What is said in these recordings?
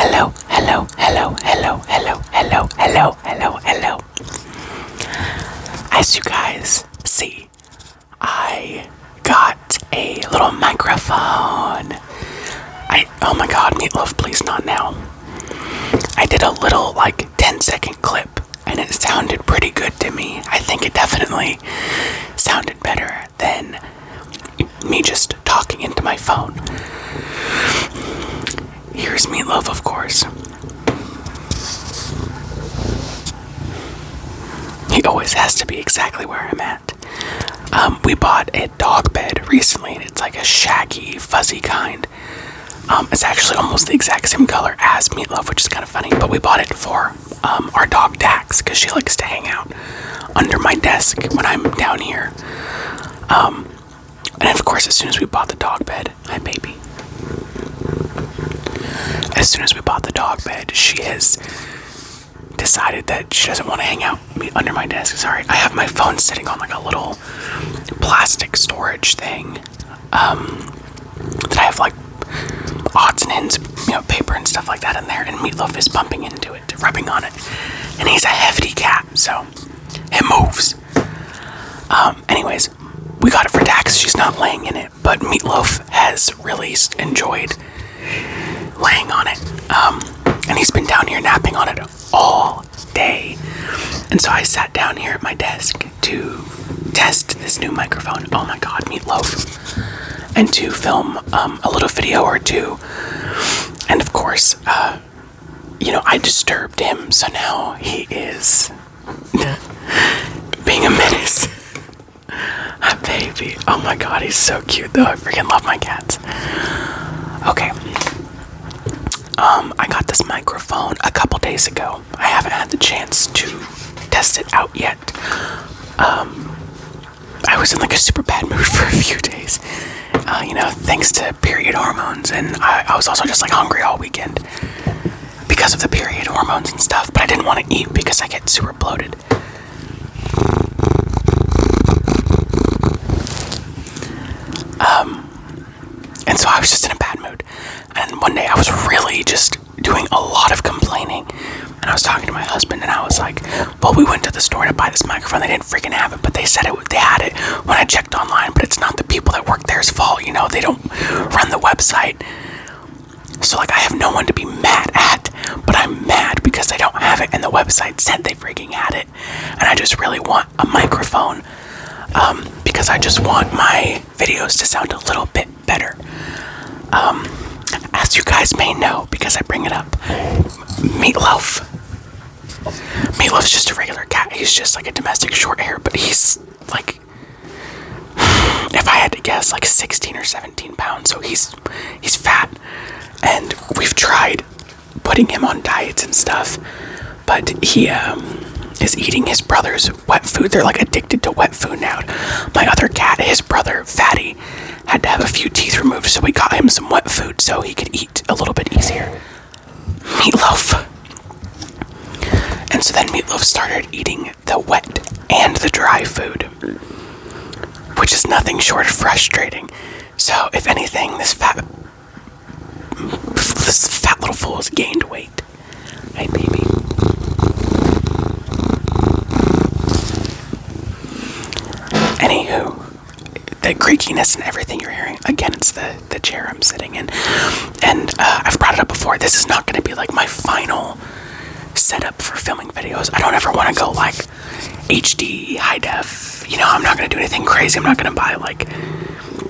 hello, hello, hello, hello, hello, hello, hello, hello, hello. As you guys see, I got a little microphone. Oh my god, Meatloaf, please not now. I did a little 10-second clip and it sounded pretty good to me. I think it definitely sounded better than me just talking into my phone. Here's Meatloaf, of course. He always has to be exactly where I'm at. We bought a dog bed recently, and it's like a shaggy, fuzzy kind. It's actually almost the exact same color as Meatloaf, which is kind of funny. But we bought it for our dog Dax, because she likes to hang out under my desk when I'm down here. And of course, as soon as we bought the dog bed, hi baby. As soon as we bought the dog bed, she has decided that she doesn't want to hang out under my desk. Sorry, I have my phone sitting on like a little plastic storage thing that I have like odds and ends, paper and stuff like that in there, and Meatloaf is bumping into it, rubbing on it, and he's a hefty cat, so it moves. Anyways, we got it for Dax. She's not laying in it, but Meatloaf has really enjoyed laying on it, and he's been down here napping on it all day. And so I sat down here at my desk to test this new microphone. Oh my god, Meatloaf. And to film a little video or two. And of course, I disturbed him, so now he is being a menace. Hi, baby. Oh my god, he's so cute though. I freaking love my cats. Okay. I got this microphone a couple days ago. I haven't had the chance to test it out yet. I was in like a super bad mood for a few days. Thanks to period hormones, and I was also just like hungry all weekend because of the period hormones and stuff, but I didn't want to eat because I get super bloated. And so I was just in a bad mood. And one day I was really just doing a lot of complaining. And I was talking to my husband and I was like, well, we went to the store to buy this microphone. They didn't freaking have it, but they said they had it when I checked online. But it's not the people that work there's fault. They don't run the website. So I have no one to be mad at. But I'm mad because they don't have it and the website said they freaking had it. And I just really want a microphone. Because I just want my videos to sound a little bit better. As you guys may know, because I bring it up, Meatloaf. Meatloaf's just a regular cat. He's just like a domestic short hair, but he's like, if I had to guess, like 16 or 17 pounds. So he's fat, and we've tried putting him on diets and stuff, but he is eating his brother's wet food. They're like addicted to wet food now. My other cat, his brother, Fatty, had to have a few teeth removed, so we got him some wet food so he could eat a little bit easier. Meatloaf. And so then Meatloaf started eating the wet and the dry food, which is nothing short of frustrating. So if anything, this fat little fool has gained weight. Hey, baby. Anywho, the creakiness and everything you're hearing, again, it's the chair I'm sitting in. And I've brought it up before, this is not going to be like my final setup for filming videos. I don't ever want to go like HD, high def, I'm not going to do anything crazy. I'm not going to buy like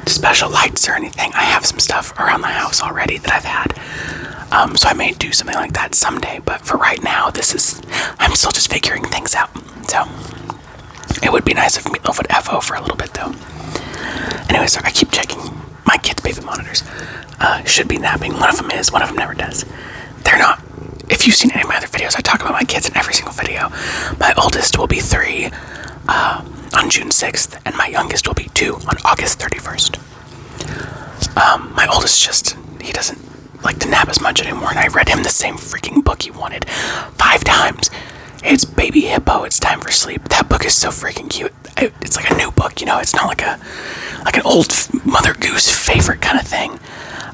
special lights or anything. I have some stuff around the house already that I've had. So I may do something like that someday, but for right now, I'm still just figuring things out. So it would be nice if Meatloaf would FO for a little bit though. Anyway, sorry, I keep checking my kids' baby monitors. Should be napping. One of them is, one of them never does. They're not. If you've seen any of my other videos, I talk about my kids in every single video. My oldest will be 3 on June 6th, and my youngest will be 2 on August 31st. My oldest he doesn't like to nap as much anymore, and I read him the same freaking book he wanted 5 times. It's Baby Hippo, It's Time for Sleep. That book is so freaking cute. It's like a new book, it's not like an old Mother Goose favorite kind of thing.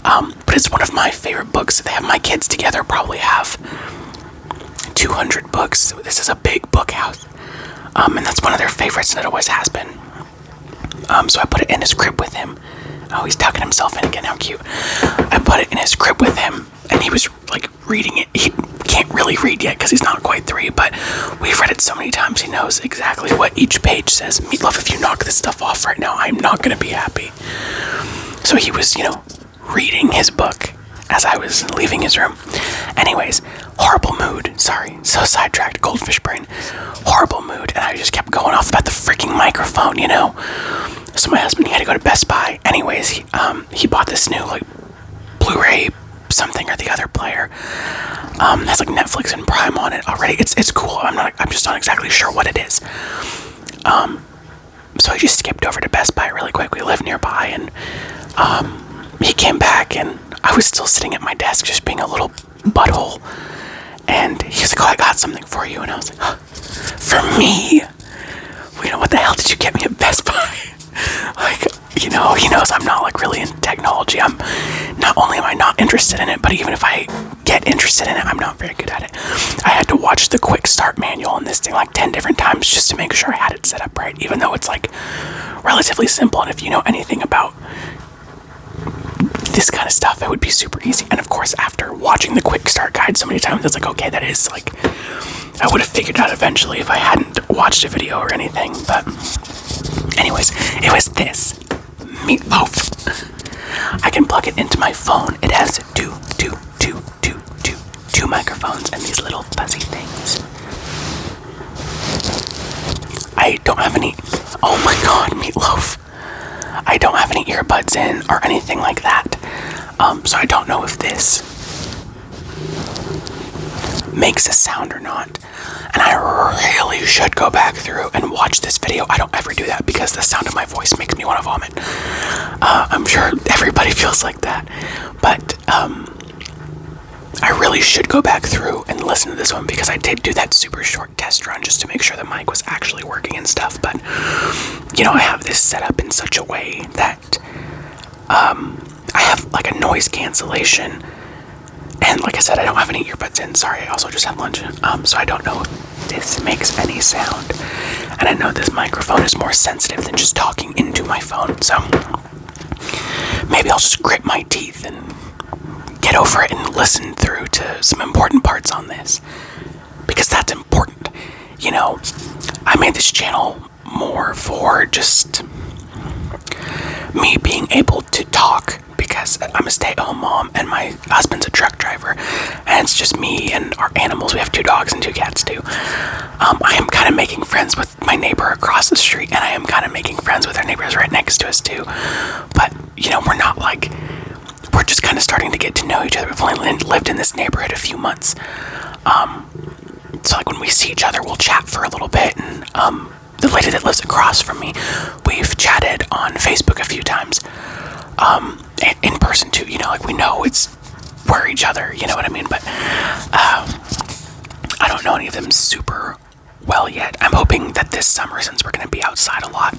But it's one of my favorite books. They have my kids together probably have 200 books. So this is a big book house. And that's one of their favorites, and it always has been. So I put it in his crib with him. Oh, he's tucking himself in again, how cute. I put it in his crib with him, and he was like reading it. He can't really read yet because he's not quite 3, but we've read it so many times he knows exactly what each page says. Meatloaf, if you knock this stuff off right now, I'm not going to be happy. So he was, reading his book as I was leaving his room. Anyways, horrible mood. Sorry, so sidetracked, goldfish brain. Horrible mood, and I just kept going off about the freaking microphone, So my husband, he had to go to Best Buy. Anyways, he bought this new, Blu-ray something or the other player. Has, Netflix and Prime on it already. It's cool. I'm just not exactly sure what it is. So I just skipped over to Best Buy really quick. We live nearby, and he came back, and I was still sitting at my desk just being a little butthole. And he was like, "Oh, I got something for you." And I was like, "Huh? For me? What the hell did you get me at Best Buy?" He knows I'm not really into technology. Not only am I not interested in it, but even if I get interested in it, I'm not very good at it. I had to watch the quick start manual on this thing 10 different times just to make sure I had it set up right, even though it's relatively simple. And if you know anything about this kind of stuff, it would be super easy. And of course, after watching the quick start guide so many times, it's okay, that is I would have figured out eventually if I hadn't watched a video or anything. But anyways, it was this Meatloaf. I can plug it into my phone. It has two microphones and these little fuzzy things. I don't have any. Oh my god, Meatloaf. I don't have any earbuds in or anything like that. So I don't know if this makes a sound or not. And I really should go back through and watch this video. I don't ever do that because the sound of my voice makes me want to vomit. I'm sure everybody feels like that. But I really should go back through and listen to this one because I did do that super short test run just to make sure the mic was actually working and stuff. But, I have this set up in such a way that I have a noise cancellation. And like I said, I don't have any earbuds in. Sorry, I also just had lunch. So I don't know if this makes any sound. And I know this microphone is more sensitive than just talking into my phone. So maybe I'll just grit my teeth and get over it and listen through to some important parts on this. Because that's important. I made this channel more for just me being able to talk, because I'm a stay-at-home mom and my husband's a truck driver, and it's just me and our animals. We have 2 dogs and 2 cats too. I am kind of making friends with my neighbor across the street, and I am kind of making friends with our neighbors right next to us too. But we're not we're just kind of starting to get to know each other. We've only lived in this neighborhood a few months. So when we see each other, we'll chat for a little bit. And the lady that lives across from me, we've chatted on Facebook a few times. In person too, we know we're each other, you know what I mean? But I don't know any of them super well yet. I'm hoping that this summer, since we're going to be outside a lot,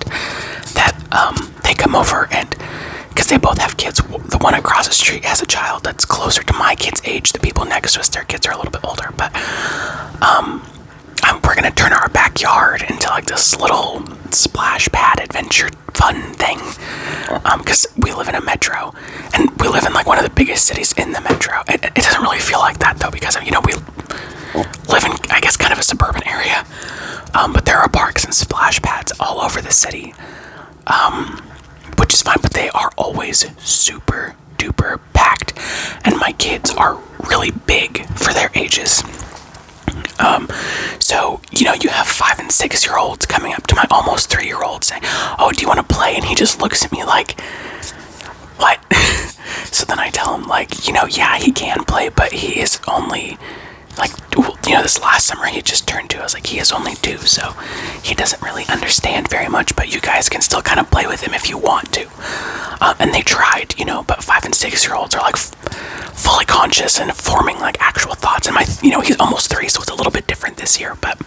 that they come over, and because they both have kids. The one across the street has a child that's closer to my kid's age. The people next to us, their kids are a little bit older, but we're going to turn our backyard into this little splash pad adventure fun thing, because we live in a metro, and we live in one of the biggest cities in the metro. It doesn't really feel like that though, because we live in, I guess, kind of a suburban area, but there are parks and splash pads all over the city, which is fine, but they are always super duper packed, and my kids are really big for their ages. So, you have 5 and 6-year-olds coming up to my almost 3-year-old saying, "Oh, do you want to play?" And he just looks at me like, "What?" So then I tell him yeah, he can play, but he is only this last summer he just turned 2. I was like, he is only 2, so he doesn't really understand very much, but you guys can still kind of play with him if you want to. And they tried, but 5 and 6-year-olds are fully conscious and forming actual thoughts. And he's almost 3, so it's a little bit different this year, but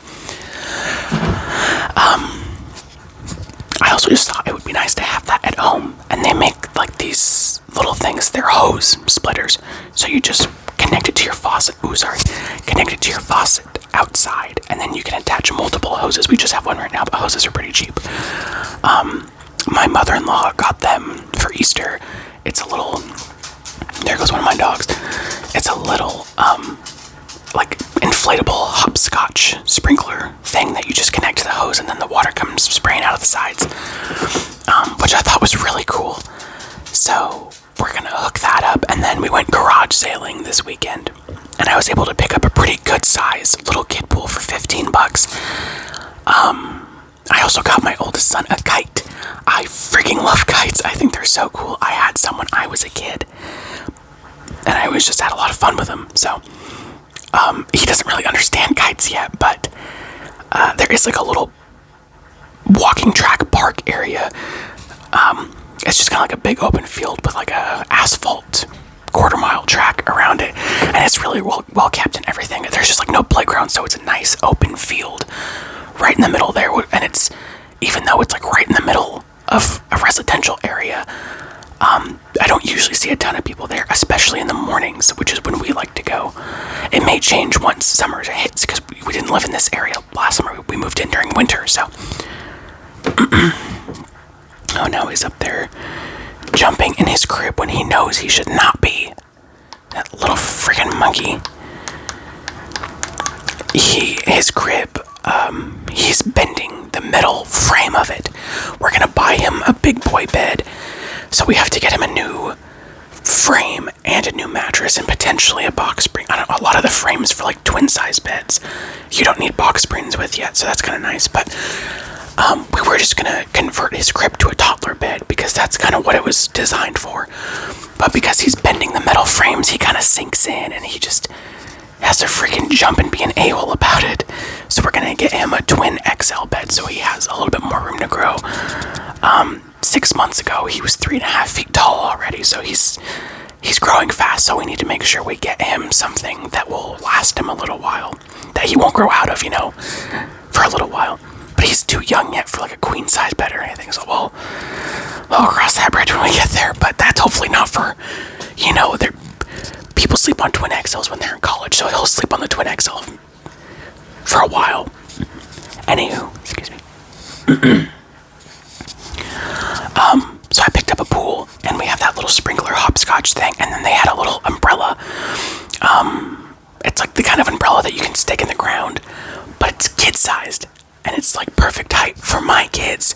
I also just thought it would be nice to have that at home. And they make these little things. They're hose splitters. So you just connect it to your faucet. Connect it to your faucet outside, and then you can attach multiple hoses. We just have one right now, but hoses are pretty cheap. My mother-in-law got them for Easter. It's a little, there goes one of my dogs. It's a little, like inflatable hopscotch sprinkler thing that you just connect to the hose, and then the water comes spraying out of the sides, which I thought was really cool. So we're gonna hook that up, and then we went garage sailing this weekend, and I was able to pick up a pretty good size little kid pool for $15. I also got my oldest son a kite. I freaking love kites. I think they're so cool. I had some when I was a kid, and I always just had a lot of fun with them. So he doesn't really understand kites yet, but there is like a little walking track park area. It's just kind of like a big open field with like a asphalt quarter-mile track around it, and it's really well kept and everything. There's just like no playground, so it's a nice open field right in the middle there, and it's, even though it's like right in the middle of a residential area, I don't usually see a ton of people there, especially in the mornings, which is when we like to go. It may change once summer hits, because we didn't live in this area last summer. We moved in during winter, so. Oh, now he's up there jumping in his crib when he knows he should not be. That little friggin' monkey. His crib, he's bending the metal frame of it. We're gonna buy him a big boy bed, so we have to get him a new frame and a new mattress and potentially a box spring. I don't know, a lot of the frames for like twin size beds you don't need box springs with yet, so that's kind of nice. But we were just gonna convert his crib to a toddler bed because that's kind of what it was designed for. But because he's bending the metal frames, he kind of sinks in, and he just has to freaking jump and be an a-hole about it. So we're gonna get him a twin XL bed so he has a little bit more room to grow. 6 months ago, he was 3.5 feet tall already, so he's growing fast, so we need to make sure we get him something that will last him a little while, that he won't grow out of, for a little while. But he's too young yet for like a queen size bed or anything, so we'll cross that bridge when we get there. But that's hopefully not for, people sleep on twin XLs when they're in college, so he'll sleep on the twin XL for a while. Anywho, excuse me. So I picked up a pool, and we have that little sprinkler hopscotch thing, and then they had a little umbrella. It's like the kind of umbrella that you can stick in the ground, but it's kid-sized, and it's like perfect height for my kids.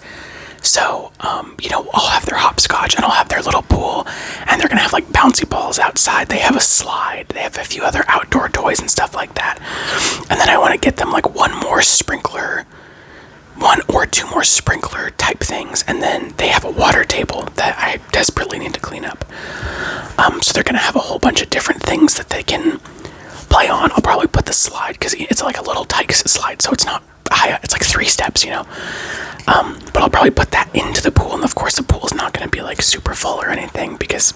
So, I'll have their hopscotch, and I'll have their little pool, and they're gonna have like bouncy balls outside. They have a slide, they have a few other outdoor toys and stuff like that. And then I want to get them like one or two more sprinkler type things, and then they have a water table that I desperately need to clean up. So they're gonna have a whole bunch of different things that they can play on. I'll probably put the slide, because it's like a little tight slide, so it's not high, it's like 3 steps, but I'll probably put that into the pool, and of course the pool is not gonna be like super full or anything, because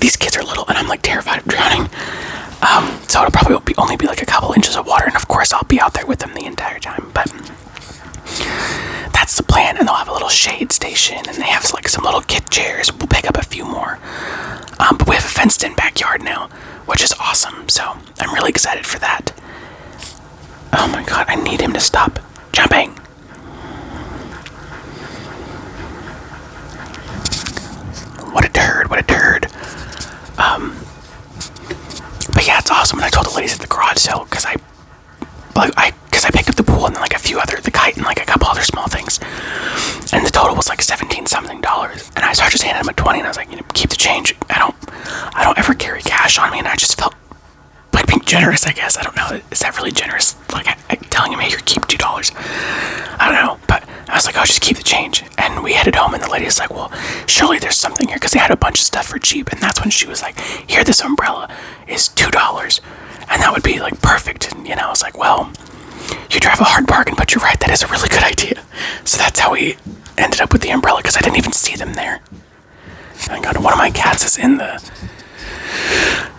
these kids are little, and I'm like terrified of drowning. So it'll probably only be like a couple inches of water, and of course I'll be out there with them the entire time, but that's the plan. And they'll have a little shade station, and they have like some little kid chairs. We'll pick up a few more, but we have a fenced in backyard now, which is awesome, so I'm really excited for that. Oh my god, I need him to stop jumping. What a turd. But yeah, it's awesome. And I told the ladies at the garage sale, because I picked up the pool and then like the kite and like a couple other small things, and the total was like $17 something. And I just handed him a 20, and I was like, keep the change. I don't ever carry cash on me, and I just felt like being generous, I guess. I don't know, is that really generous? Like I telling him, hey, here, keep $2. I don't know, but I was like, just keep the change. And we headed home, and the lady was like, well, surely there's something here, because they had a bunch of stuff for cheap. And that's when she was like, here, this umbrella is $2, and that would be like perfect. And I was like, well, you drive a hard bargain, but you're right, that is a really good idea. So that's how we ended up with the umbrella, because I didn't even see them there. Thank God, one of my cats is in the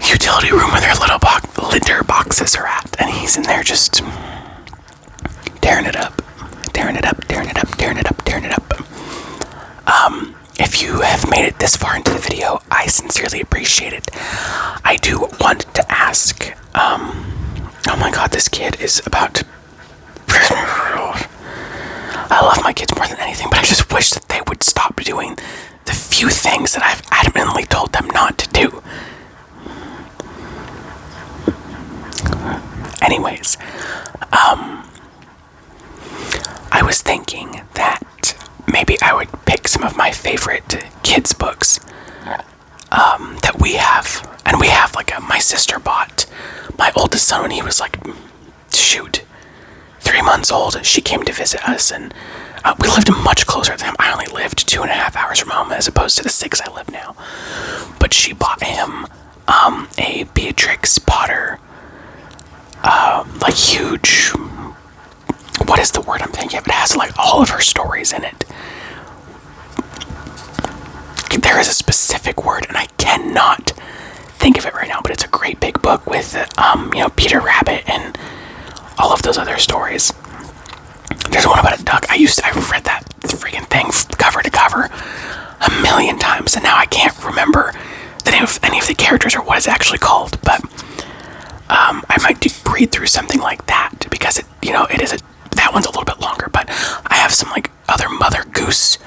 utility room where their little litter boxes are at, and he's in there just tearing it up. If if you have made it this far into the video, I sincerely appreciate it. I do want to ask, oh my god, this kid is about to... I love my kids more than anything, but I just wish that they would stop doing the few things that I've adamantly told them not to do. Anyways, I was thinking that maybe I would pick some of my favorite kids' books that we have. And we have, like, my sister bought my oldest son when he was, like, 3 months old. She came to visit us, and we lived much closer to him. I only lived 2.5 hours from home as opposed to the 6 I live now. But she bought him a Beatrix Potter, like, huge... What is the word I'm thinking of? It has, like, all of her stories in it. There is a specific word, and I cannot think of it right now, but it's a great big book with, Peter Rabbit and all of those other stories. There's one about a duck. I read that freaking thing cover to cover a million times, and now I can't remember the name of any of the characters or what it's actually called, but I might read through something like that, because that one's a little bit longer, but I have some, like, other Mother Goose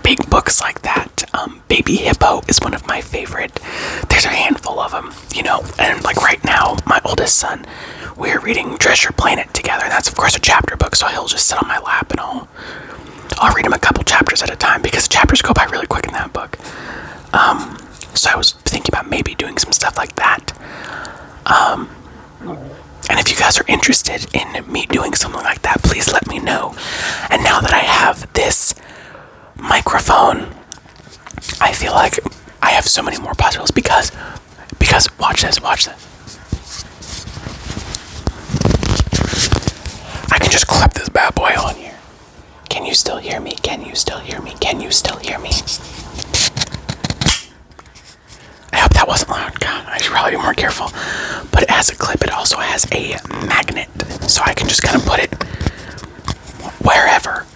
big books like that. Baby Hippo is one of my favorite. There's a handful of them, and, like, right now, my oldest son, we're reading Treasure Planet together, and that's, of course, a chapter book, so he'll just sit on my lap, and I'll read him a couple chapters at a time, because chapters go by really quick in that book. So I was thinking about maybe doing some stuff like that. And if you guys are interested in me doing something like that, please let me know. And now that I have this microphone, I feel like I have so many more possibilities, because watch this. I can just clip this bad boy on here. Can you still hear me? Can you still hear me? Can you still hear me? I hope that wasn't loud. God, I should probably be more careful. But it has a clip. It also has a magnet, so I can just kind of put it wherever.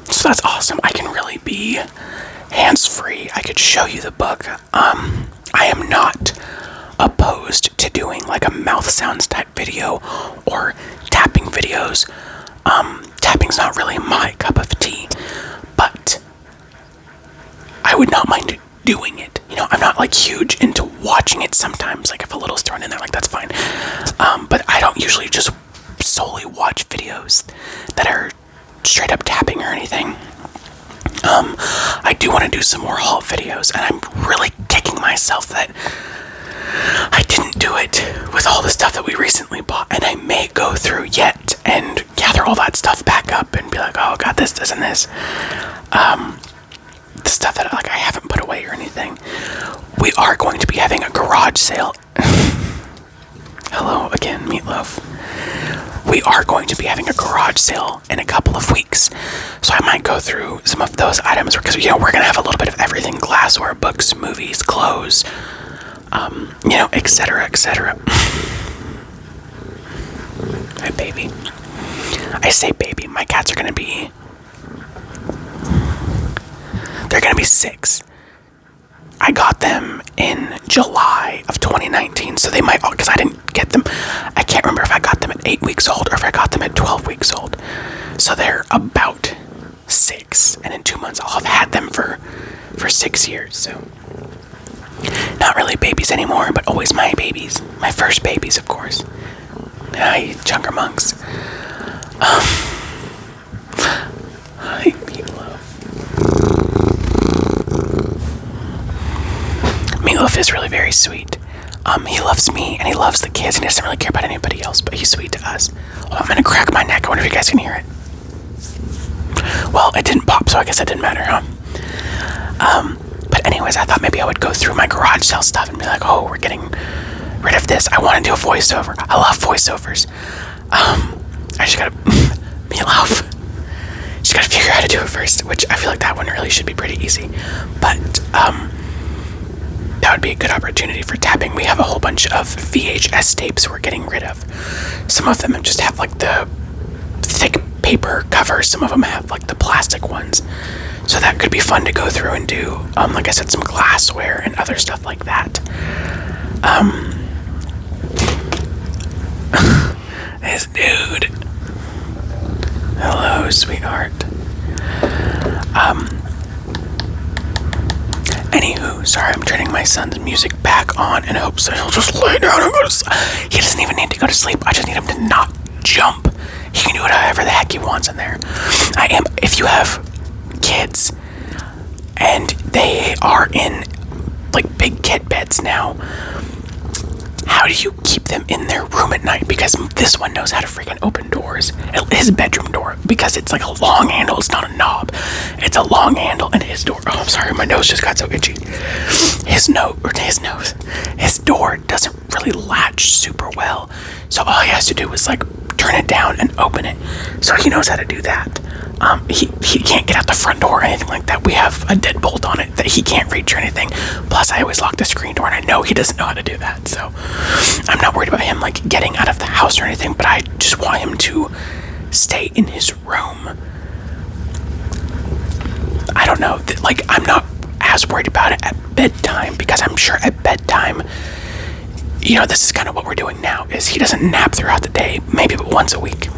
So that's awesome. I can really be hands-free. I could show you the book. I am not opposed to doing, like, a mouth sounds type video or tapping videos. Tapping's not really my cup of tea, but I would not mind doing it. I'm not, like, huge into watching it sometimes. Like, if a little's thrown in there, like, that's fine. But I don't usually just solely watch videos that are straight up tapping or anything. I do want to do some more haul videos, and I'm really kicking myself that I didn't do it with all the stuff that we recently bought, and I may go through yet and gather all that stuff back up and be like, oh, got this, and this. The stuff that, like, I haven't put away or anything. We are going to be having a garage sale. Hello again, Meatloaf. We are going to be having a garage sale in a couple of weeks, so I might go through some of those items, because, we're going to have a little bit of everything: glassware, books, movies, clothes, etc., etc. Hi, baby. I say baby. My cats are going to be... They're going to be 6. I got them in July of 2019, so they might... Because I didn't get them... I can't remember if I got them at 8 weeks old or if I got them at 12 weeks old. So they're about 6. And in 2 months, I'll have had them for 6 years, so... Not really babies anymore, but always my babies. My first babies, of course. Hi, Junker Monks. Hi, Meatloaf. Meatloaf is really very sweet. He loves me, and he loves the kids, and he doesn't really care about anybody else, but he's sweet to us. Oh, I'm gonna crack my neck. I wonder if you guys can hear it. Well, it didn't pop, so I guess it didn't matter, huh? But anyways, I thought maybe I would go through my garage sale stuff and be like, oh, we're getting rid of this. I want to do a voiceover. I love voiceovers. I just gotta... Meatloaf. Just gotta figure out how to do it first, which I feel like that one really should be pretty easy. But, that would be a good opportunity for tapping. We have a whole bunch of VHS tapes we're getting rid of. Some of them just have, like, the thick paper covers. Some of them have like the plastic ones. So that could be fun to go through and do. Like I said, some glassware and other stuff like that. This dude. Hello, sweetheart. Anywho, sorry, I'm turning my son's music back on in hopes that he'll just lay down and go to sleep. He doesn't even need to go to sleep. I just need him to not jump. He can do whatever the heck he wants in there. If you have kids and they are in like big kid beds now, how do you keep them in their room at night? Because this one knows how to freaking open doors. His bedroom door, because it's like a long handle. It's not a knob. It's a long handle, and his door. Oh, I'm sorry, my nose just got so itchy. His door doesn't really latch super well. So all he has to do is like turn it down and open it. So he knows how to do that. He can't get out the front door or anything like that. We have a deadbolt on it that he can't reach or anything. Plus, I always lock the screen door, and I know he doesn't know how to do that. So I'm not worried about him like getting out of the house or anything. But I just want him to stay in his room. I don't know. Like, I'm not as worried about it at bedtime, because I'm sure at bedtime, you know, this is kind of what we're doing now, is he doesn't nap throughout the day, maybe but once a week.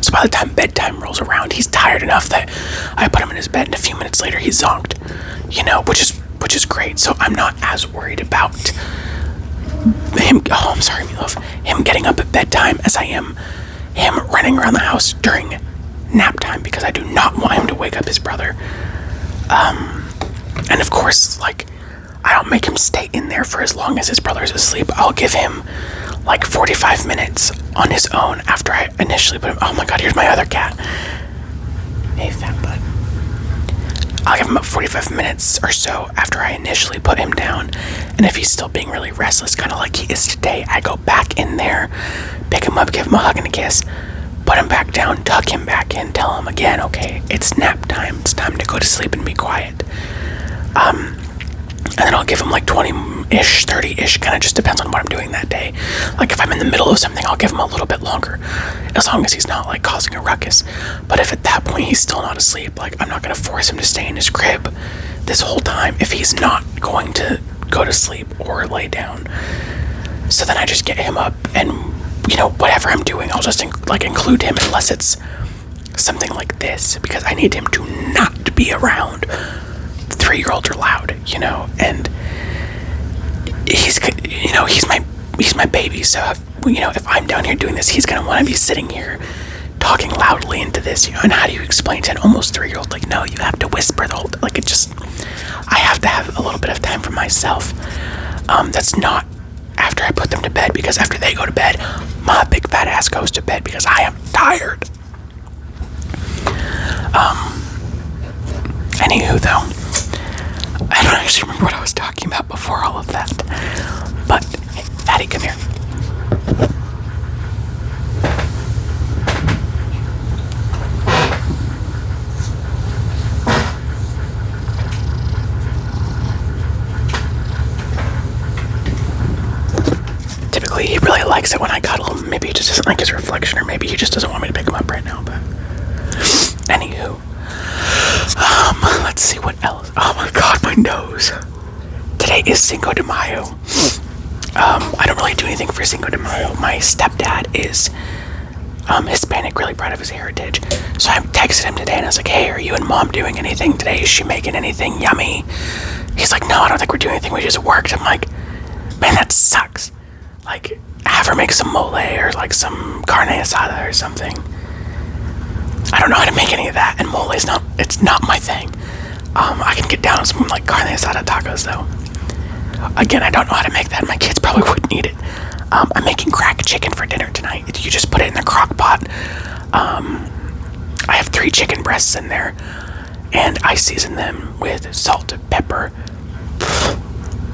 So by the time bedtime rolls around, he's tired enough that I put him in his bed, and a few minutes later he's zonked, you know, which is great. So I'm not as worried about him. Oh, I'm sorry, Meatloaf. Him getting up at bedtime as I am him running around the house during nap time, because I do not want him to wake up his brother. And of course, like, I don't make him stay in there for as long as his brother's asleep. I'll give him like 45 minutes on his own after I initially put him. Oh my god, here's my other cat. Hey, fat butt. I'll give him about 45 minutes or so after I initially put him down. And if he's still being really restless, kind of like he is today, I go back in there, pick him up, give him a hug and a kiss, put him back down, tuck him back in, tell him again, okay, it's nap time. It's time to go to sleep and be quiet. And then I'll give him like 20-ish, 30-ish, kind of just depends on what I'm doing that day. Like if I'm in the middle of something, I'll give him a little bit longer, as long as he's not like causing a ruckus. But if at that point he's still not asleep, like I'm not going to force him to stay in his crib this whole time if he's not going to go to sleep or lay down. So then I just get him up, and you know, whatever I'm doing, I'll just include him, unless it's something like this, because I need him to not be around 3-year-olds are loud, you know, and he's my baby. So you know, if I'm down here doing this, he's gonna want to be sitting here talking loudly into this, you know. And how do you explain to an almost 3-year-old, like, no, you have to whisper the whole like, it just, I have to have a little bit of time for myself. That's not after I put them to bed, because after they go to bed, my big fat ass goes to bed because I am tired. Anywho, though, I don't actually remember what I was talking about before all of that. But, hey, Fatty, come here. Typically, he really likes it when I cuddle him. Maybe he just doesn't like his reflection, or maybe he just doesn't want me to pick him up right now, but anywho. Let's see what else. Oh my god, my nose. Today is Cinco de Mayo. I don't really do anything for Cinco de Mayo. My stepdad is Hispanic, really proud of his heritage. So I texted him today and I was like, hey, are you and mom doing anything today? Is she making anything yummy? He's like, no, I don't think we're doing anything. We just worked. I'm like, man, that sucks. Like, have her make some mole or like some carne asada or something. I don't know how to make any of that, and mole is it's not my thing. I can get down on some like carne asada tacos though. Again, I don't know how to make that. My kids probably wouldn't eat it. I'm making crack chicken for dinner tonight. You just put it in the crock pot. I have 3 chicken breasts in there, and I season them with salt, pepper.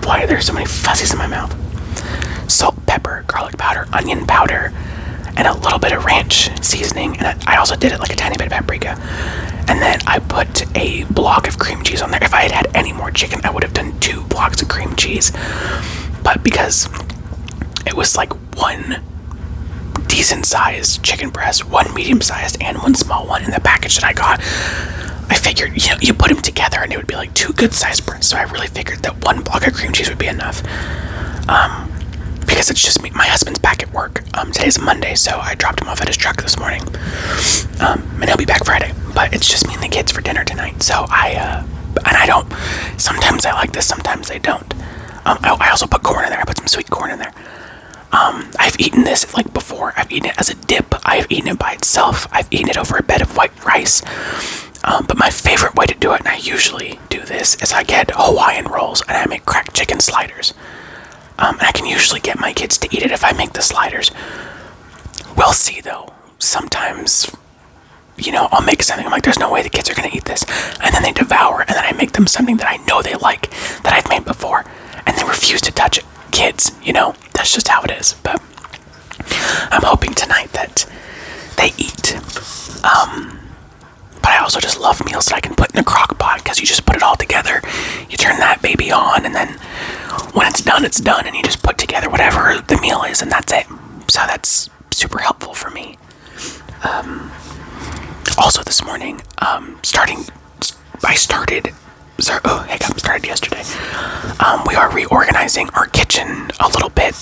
Why are there so many fuzzies in my mouth? Salt, pepper, garlic powder, onion powder, and a little bit of ranch seasoning, and I also did it like a tiny bit of paprika. And then I put a block of cream cheese on there. If I had any more chicken, I would have done 2 blocks of cream cheese. But because it was like 1 decent sized chicken breast, one medium sized, and one small one in the package that I got. I figured, you put them together and it would be like 2 good sized breasts. So I really figured that 1 block of cream cheese would be enough. Because it's just me. My husband's back at work. Today's Monday, so I dropped him off at his truck this morning. And he'll be back Friday. But it's just me and the kids for dinner tonight. So I don't, sometimes I like this, sometimes I don't. I also put corn in there. I put some sweet corn in there. I've eaten this like before. I've eaten it as a dip. I've eaten it by itself. I've eaten it over a bed of white rice. But my favorite way to do it, and I usually do this, is I get Hawaiian rolls and I make cracked chicken sliders. And I can usually get my kids to eat it if I make the sliders. We'll see though. Sometimes, I'll make something. I'm like, there's no way the kids are going to eat this. And then they devour, and then I make them something that I know they like, that I've made before. And they refuse to touch it. Kids, that's just how it is. But I'm hoping tonight that they eat. But I also just love meals that I can put in the crock pot, because you just put it all together. You turn that baby on, and then when it's done, and you just put together whatever the meal is, and that's it. So that's super helpful for me. Also this morning, started yesterday. We are reorganizing our kitchen a little bit.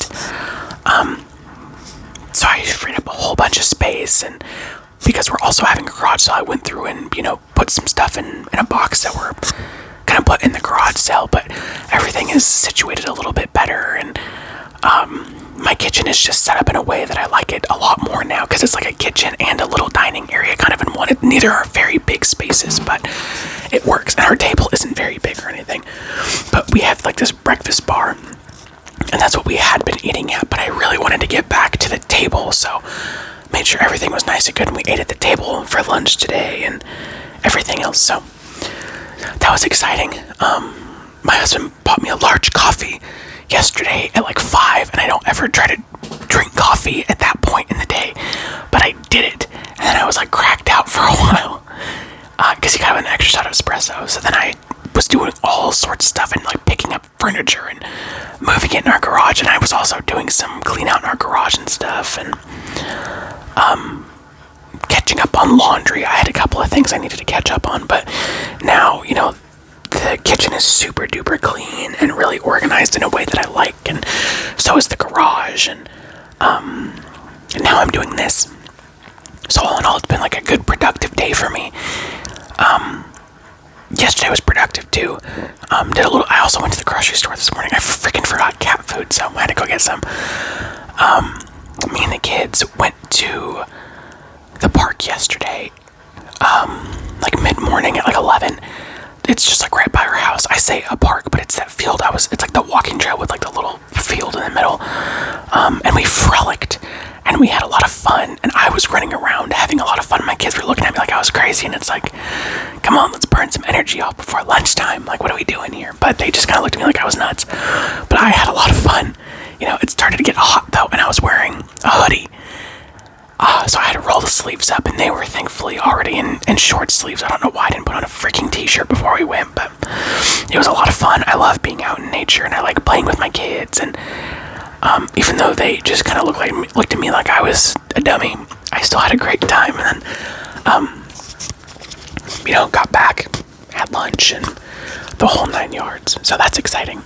So I freed up a whole bunch of space, and because we're also having a garage sale, I went through and, put some stuff in a box that we're gonna put in the garage sale, but everything is situated a little bit better, and my kitchen is just set up in a way that I like it a lot more now, because it's like a kitchen and a little dining area kind of in one. Neither are very big spaces, but it works, and our table isn't very big or anything, but we have like this breakfast bar, and that's what we had been eating at, but I really wanted to get back to the table, so made sure everything was nice and good, and we ate at the table for lunch today and everything else, so that was exciting. My husband bought me a large coffee yesterday at like 5, and I don't ever try to drink coffee at that point in the day, but I did it, and then I was like cracked out for a while, because he got an extra shot of espresso. So then I was doing all sorts of stuff and like picking up furniture and moving it in our garage, and I was also doing some clean out in our garage and stuff, and catching up on laundry. I had a couple of things I needed to catch up on, but now, the kitchen is super duper clean and really organized in a way that I like, and so is the garage, and now I'm doing this. So all in all, it's been like a good productive day for me. Yesterday was productive too. I also went to the grocery store this morning. I freaking forgot cat food, so I had to go get some. Me and the kids went to the park yesterday, like mid-morning at like 11. It's just like right by our house. I say a park, but it's that field. It's like the walking trail with like the little field in the middle. And we frolicked, and we had a lot of fun, and I was running around having a lot of fun. My kids were looking at me like I was crazy, and it's like, come on, let's burn some energy off before lunchtime. Like, what are we doing here? But they just kind of looked at me like I was nuts. But I had a lot of fun. It started to get hot though, and I was wearing a hoodie. So I had to roll the sleeves up, and they were thankfully already in short sleeves. I don't know why I didn't put on a freaking t-shirt before we went, but it was a lot of fun. I love being out in nature, and I like playing with my kids, and even though they just kind of looked at me like I was a dummy, I still had a great time. And then got back, had lunch, and the whole 9 yards. So that's exciting.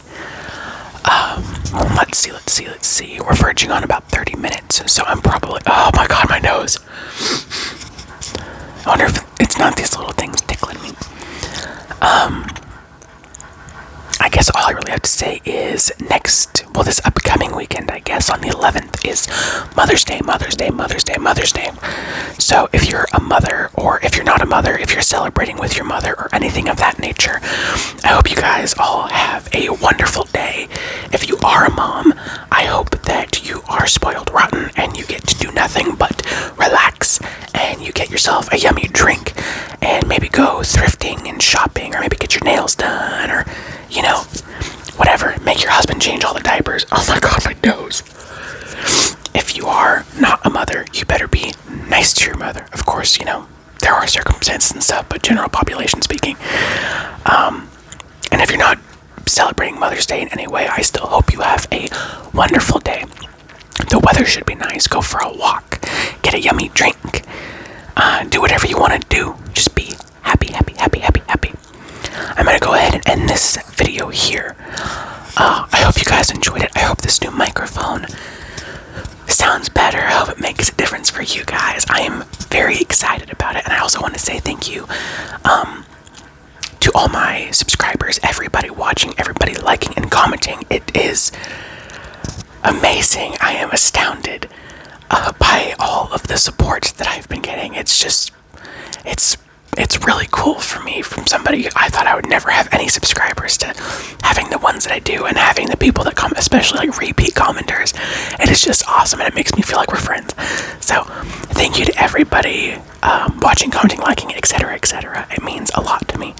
Let's see. We're verging on about 30 minutes, so I'm probably, oh my god, my nose. I wonder if it's not these little things tickling me. I guess all I really have to say is this upcoming weekend, I guess, on the 11th is Mother's Day. So if you're a mother, or if you're not a mother, if you're celebrating with your mother or anything of that nature, I hope you guys all have a wonderful day. If you are a mom, I hope that you are spoiled rotten and you get to do nothing but relax, and you get yourself a yummy drink, and maybe go thrifting and shopping, or maybe get your nails done, or whatever. Make your husband change all the diapers. Oh my god, my nose. If you are not a mother, you better be nice to your mother. Of course, there are circumstances and stuff, but general population speaking. And if you're not celebrating Mother's Day in any way, I still hope you have a wonderful day. The weather should be nice. Go for a walk. get a yummy drink, do whatever you want to do. Just be happy, happy, happy, happy, happy. I'm gonna go ahead and end this video here. I hope you guys enjoyed it. I hope this new microphone sounds better. I hope it makes a difference for you guys. I am very excited about it, and I also want to say thank you to all my subscribers, everybody watching, everybody liking and commenting. It is amazing. I am astounded by all of the support that I've been getting. It's really cool for me, from somebody I thought I would never have any subscribers, to having the ones that I do, and having the people that comment, especially like repeat commenters. It is just awesome, and it makes me feel like we're friends. So thank you to everybody watching, commenting, liking, etc., etc. It means a lot to me.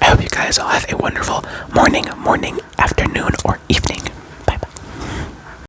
I hope you guys all have a wonderful morning, afternoon, or evening.